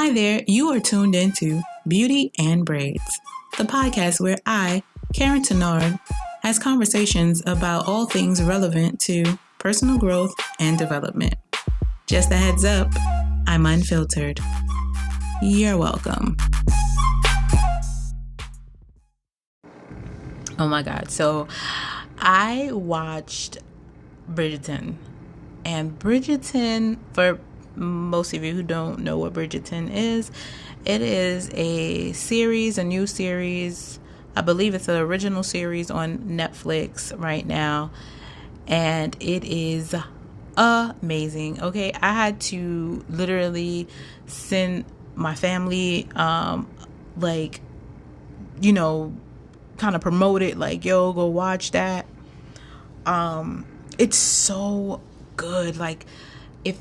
Hi there, you are tuned into Beauty and Braids, the podcast where I, Karyne, has conversations about all things relevant to personal growth and development. Just a heads up, I'm unfiltered. You're welcome. Oh my God, so I watched Bridgerton, and Bridgerton, for most of you who don't know what Bridgerton is, it is a new series. I believe it's an original series on Netflix right now, and it is amazing. Okay, I had to literally send my family, kind of promote it, like, yo, go watch that. It's so good. Like, if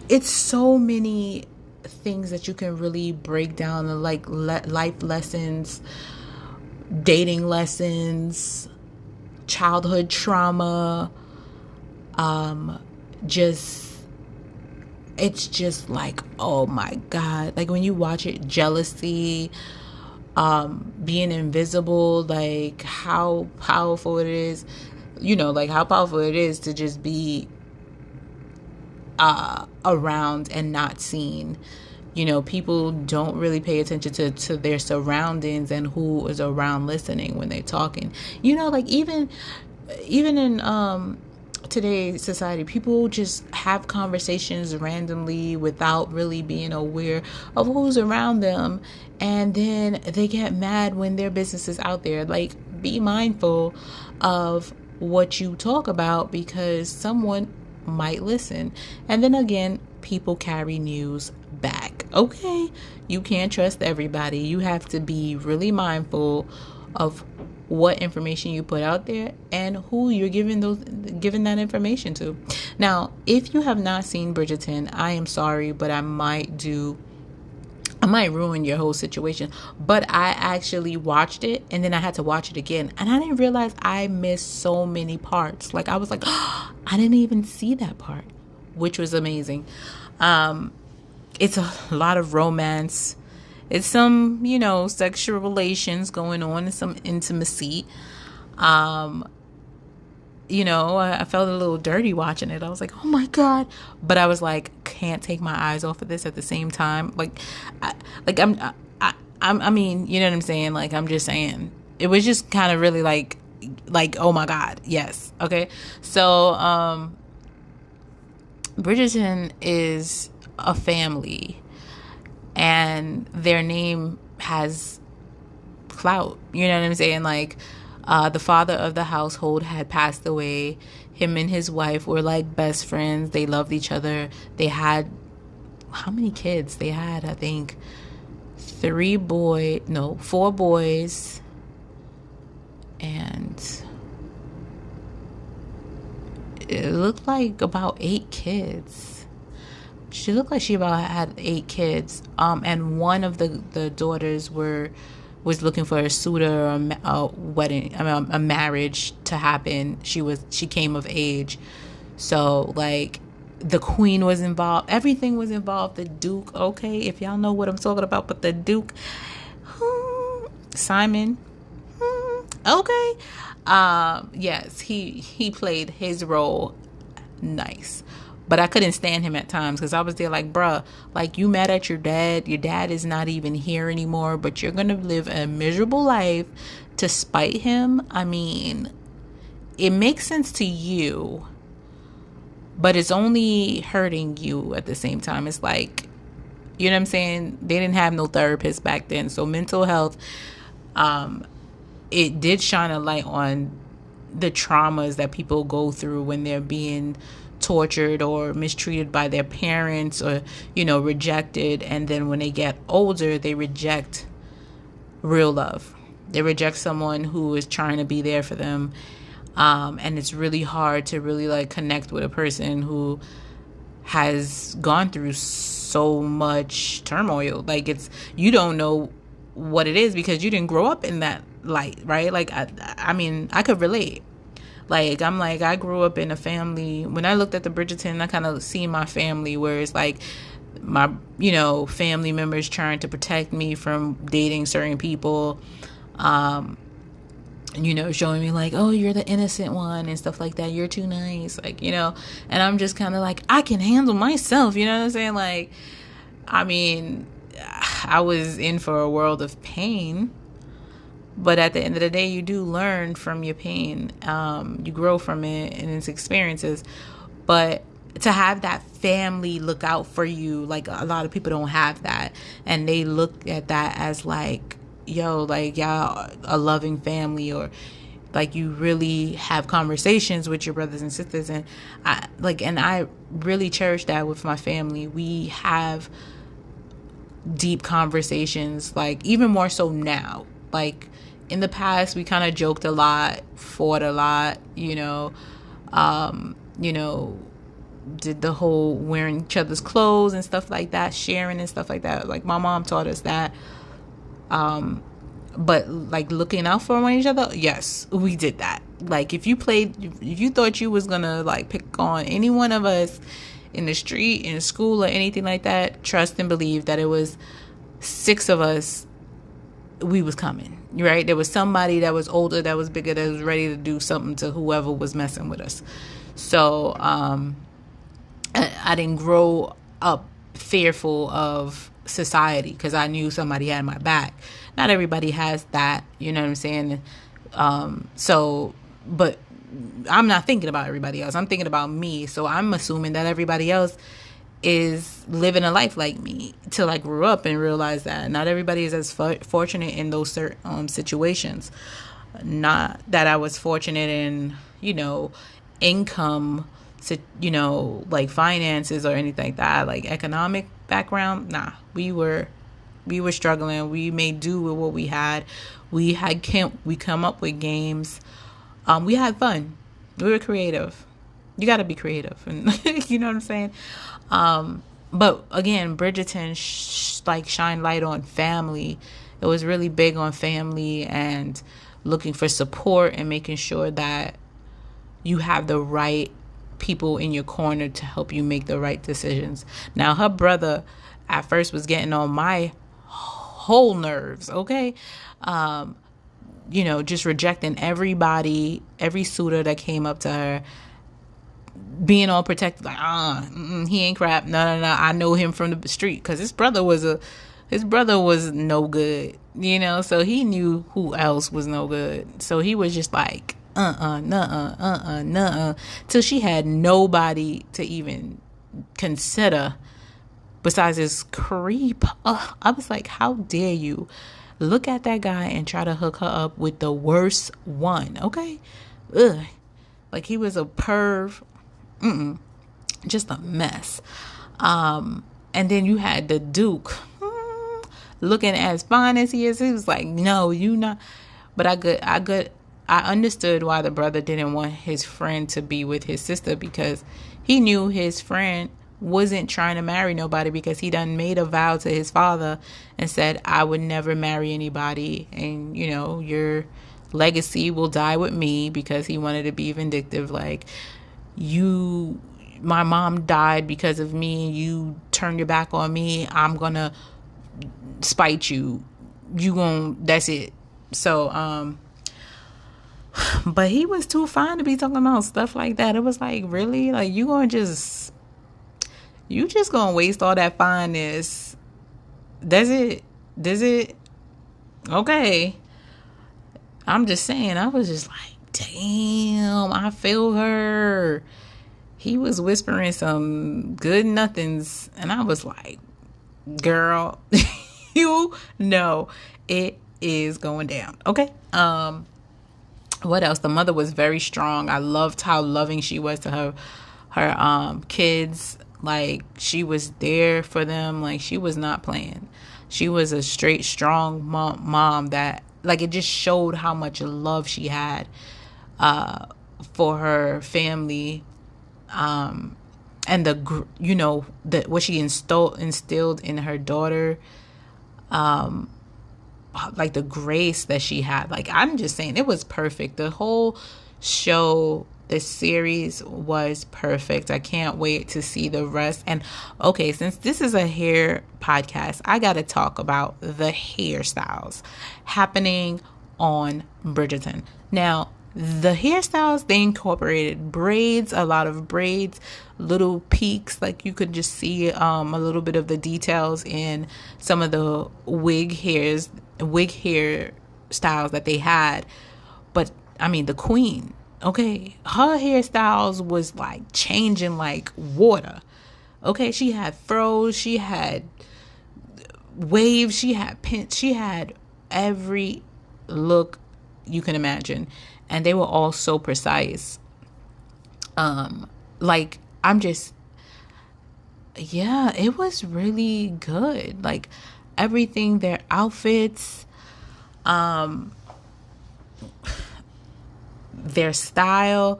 it's so many things that you can really break down, like life lessons, dating lessons, childhood trauma. It's just like, oh my God. Like, when you watch it, jealousy, being invisible, like how powerful it is, how powerful it is to just be around and not seen. People don't really pay attention to their surroundings and who is around listening when they're talking. Like even in today's society, people just have conversations randomly without really being aware of who's around them, and then they get mad when their business is out there. Like, be mindful of what you talk about, because someone might listen. And then again, people carry news back. Okay, you can't trust everybody. You have to be really mindful of what information you put out there and who you're giving that information to. Now, if you have not seen Bridgerton, I am sorry, but I might ruin your whole situation. But I actually watched it, and then I had to watch it again, and I didn't realize I missed so many parts. Like, I was like, oh, I didn't even see that part, which was amazing. It's a lot of romance. It's some, sexual relations going on, and some intimacy. I felt a little dirty watching it. I was like, oh my God. But I was like, can't take my eyes off of this at the same time. I mean, you know what I'm saying? Like, I'm just saying, it was just kind of really like, oh my God. Yes. Okay. So, Bridgerton is a family, and their name has clout. You know what I'm saying? Like, the father of the household had passed away. Him and his wife were like best friends. They loved each other. They had, how many kids? They had, I think, 4 boys, and it looked like about 8 kids. She looked like she about had 8 kids. And one of the daughters was looking for a suitor, or a wedding, a marriage to happen. She came of age. So, like, the queen was involved. Everything was involved. The Duke, okay, if y'all know what I'm talking about, but the Duke, Simon, okay. Yes, he played his role nice. But I couldn't stand him at times, because I was there like, bruh, like, you mad at your dad? Your dad is not even here anymore, but you're going to live a miserable life to spite him? I mean, it makes sense to you, but it's only hurting you at the same time. It's like, you know what I'm saying? They didn't have no therapists back then. So mental health, it did shine a light on the traumas that people go through when they're being tortured or mistreated by their parents, or rejected. And then when they get older, they reject real love. They reject someone who is trying to be there for them. And it's really hard to really, like, connect with a person who has gone through so much turmoil. Like, you don't know what it is, because you didn't grow up in that light, right? Like, I mean, I could relate. Like, I grew up in a family. When I looked at the Bridgerton, I kind of see my family, where it's like, my, family members trying to protect me from dating certain people, showing me like, oh, you're the innocent one and stuff like that. You're too nice. Like, and I'm just kind of like, I can handle myself. You know what I'm saying? Like, I mean, I was in for a world of pain, but at the end of the day, you do learn from your pain. You grow from it and its experiences. But to have that family look out for you, like a lot of people don't have that. And they look at that as like, yo, like y'all a loving family, or like you really have conversations with your brothers and sisters. And I really cherish that with my family. We have deep conversations, like even more so now. Like in the past, we kind of joked a lot, fought a lot, did the whole wearing each other's clothes and stuff like that, sharing and stuff like that. Like my mom taught us that. But like looking out for one another, yes, we did that. Like if you thought you was gonna like pick on any one of us in the street, in school, or anything like that, trust and believe that it was 6 of us. We was coming, right? There was somebody that was older, that was bigger, that was ready to do something to whoever was messing with us. So I didn't grow up fearful of society because I knew somebody had my back. Not everybody has that, you know what I'm saying? But I'm not thinking about everybody else. I'm thinking about me. So I'm assuming that everybody else is living a life like me, till I grew up and realized that not everybody is as fortunate in those certain situations. Not that I was fortunate in, income, like finances or anything like that, like economic background. Nah, we were struggling. We made do with what we had. We come up with games. We had fun. We were creative. You got to be creative, and you know what I'm saying. But again, Bridgerton shine light on family. It was really big on family and looking for support and making sure that you have the right people in your corner to help you make the right decisions. Now, her brother at first was getting on my whole nerves, okay? Just rejecting everybody, every suitor that came up to her, being all protected, like, he ain't crap. No. I know him from the street because his brother was no good, so he knew who else was no good. So he was just like, nuh-uh, till she had nobody to even consider besides this creep. I was like, how dare you look at that guy and try to hook her up with the worst one, okay? Ugh. Like he was a perv. Just a mess. And then you had the Duke looking as fine as he is. He was like, no, you not. But I understood why the brother didn't want his friend to be with his sister, because he knew his friend wasn't trying to marry nobody, because he done made a vow to his father and said, I would never marry anybody, and your legacy will die with me, because he wanted to be vindictive. Like, my mom died because of me, and you turn your back on me, I'm gonna spite you. That's it. So but he was too fine to be talking about stuff like that. It was like, really? Like, you just gonna waste all that fineness? Does it? Okay. I'm just saying, I was just like, damn, I feel her. He was whispering some good nothings, and I was like, girl, it is going down. Okay. What else? The mother was very strong. I loved how loving she was to her kids. Like, she was there for them. Like, she was not playing. She was a straight, strong mom that, like, it just showed how much love she had for her family, and what she instilled in her daughter, like the grace that she had. Like, I'm just saying, it was perfect. The whole show The series was perfect. I can't wait to see the rest. And okay, since this is a hair podcast, I got to talk about the hairstyles happening on Bridgerton. Now, the hairstyles, they incorporated braids, a lot of braids, little peaks, like you could just see a little bit of the details in some of the wig hair styles that they had. But I mean, the queen, okay, her hairstyles was like changing like water. Okay, she had froze, she had waves, she had pins, she had every look you can imagine, and they were all so precise. Like I'm just, yeah, it was really good. Like everything, their outfits, their style,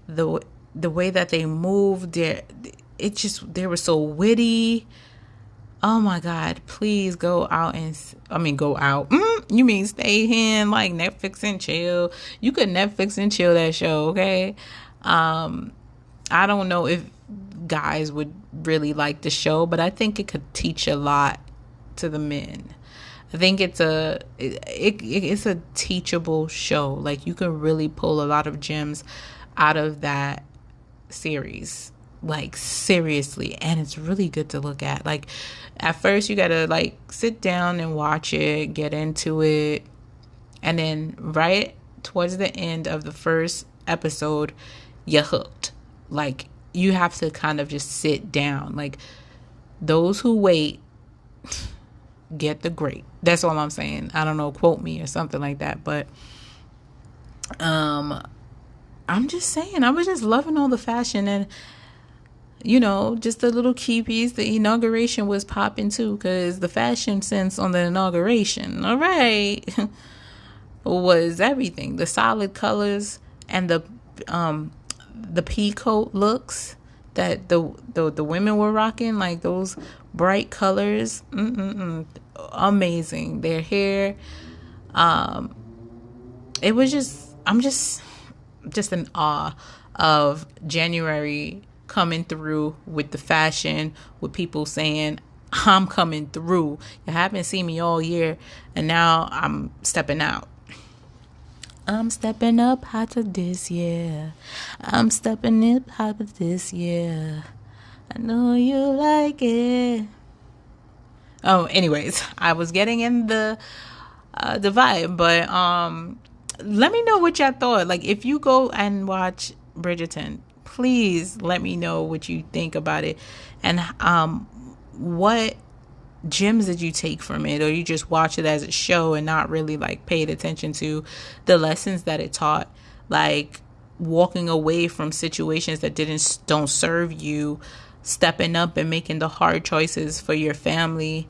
the way that they moved, they were so witty. Oh my God, please go out go out. You mean stay in, like Netflix and chill. You could Netflix and chill that show, okay? I don't know if guys would really like the show, but I think it could teach a lot to the men. I think it's a teachable show. Like you can really pull a lot of gems out of that series. Like seriously, and it's really good to look at. Like at first you gotta like sit down and watch it, get into it, and then right towards the end of the first episode, you're hooked. Like you have to kind of just sit down. Like those who wait get the great. That's all I'm saying. I don't know, quote me or something like that, but I'm just saying, I was just loving all the fashion, and you know, just a little key piece, the inauguration was popping too, because the fashion sense on the inauguration, all right, was everything. The solid colors and the pea coat looks that the women were rocking, like those bright colors, amazing. Their hair, it was just, I'm just in awe of January coming through with the fashion, with people saying, I'm coming through. You haven't seen me all year, and now I'm stepping out. I'm stepping up hotter this year. I'm stepping up hotter this year. I know you like it. Oh, anyways, I was getting in the vibe, but let me know what y'all thought. Like, if you go and watch Bridgerton, please let me know what you think about it, and what gems did you take from it, or you just watch it as a show and not really like paid attention to the lessons that it taught, like walking away from situations that don't serve you, stepping up and making the hard choices for your family.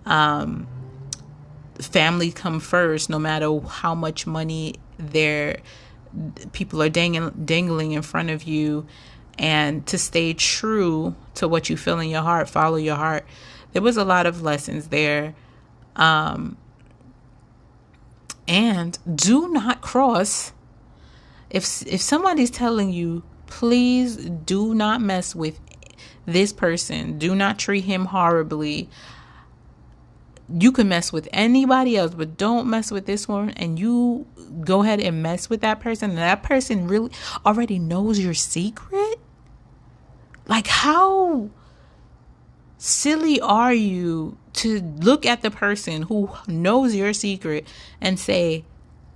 Family come first, no matter how much money people are dangling in front of you, and to stay true to what you feel in your heart, follow your heart. There was a lot of lessons there. And do not cross. If somebody's telling you, please do not mess with this person, do not treat him horribly. You can mess with anybody else, but don't mess with this one. And you go ahead and mess with that person, and that person really already knows your secret. Like, how silly are you to look at the person who knows your secret and say,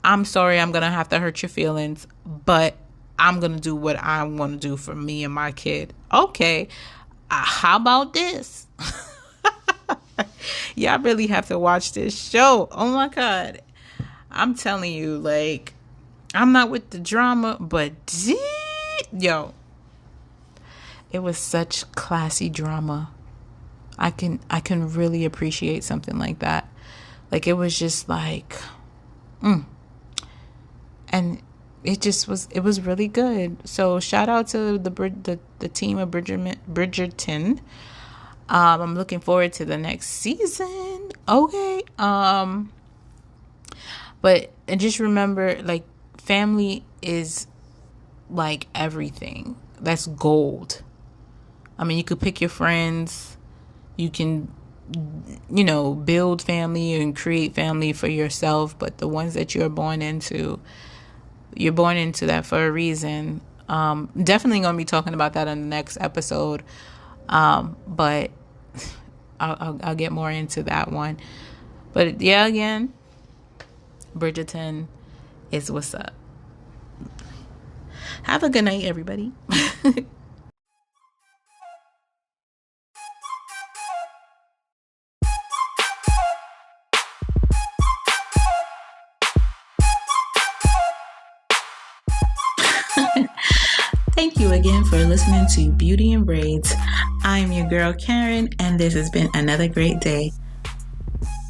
I'm sorry, I'm going to have to hurt your feelings, but I'm going to do what I want to do for me and my kid. Okay, how about this? Y'all really have to watch this show. Oh my God. I'm telling you, like, I'm not with the drama, but yo, it was such classy drama. I can really appreciate something like that. Like, it was just like, and it was really good. So shout out to the team of Bridgerton. I'm looking forward to the next season. Okay. But and just remember, like, family is like everything. That's gold. I mean, you could pick your friends. You can, build family and create family for yourself. But the ones that you're born into that for a reason. Definitely going to be talking about that in the next episode. But I'll get more into that one. But yeah, again, Bridgerton is what's up. Have a good night, everybody. Thank you again for listening to Beauty and Braids. I'm your girl Karyne, and this has been another great day.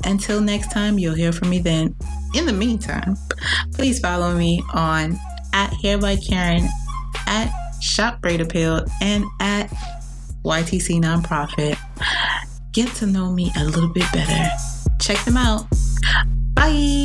Until next time, you'll hear from me then. In the meantime, please follow me on @HairByKaryne, @ShopBraidAppeal, and @YTC Nonprofit. Get to know me a little bit better. Check them out. Bye.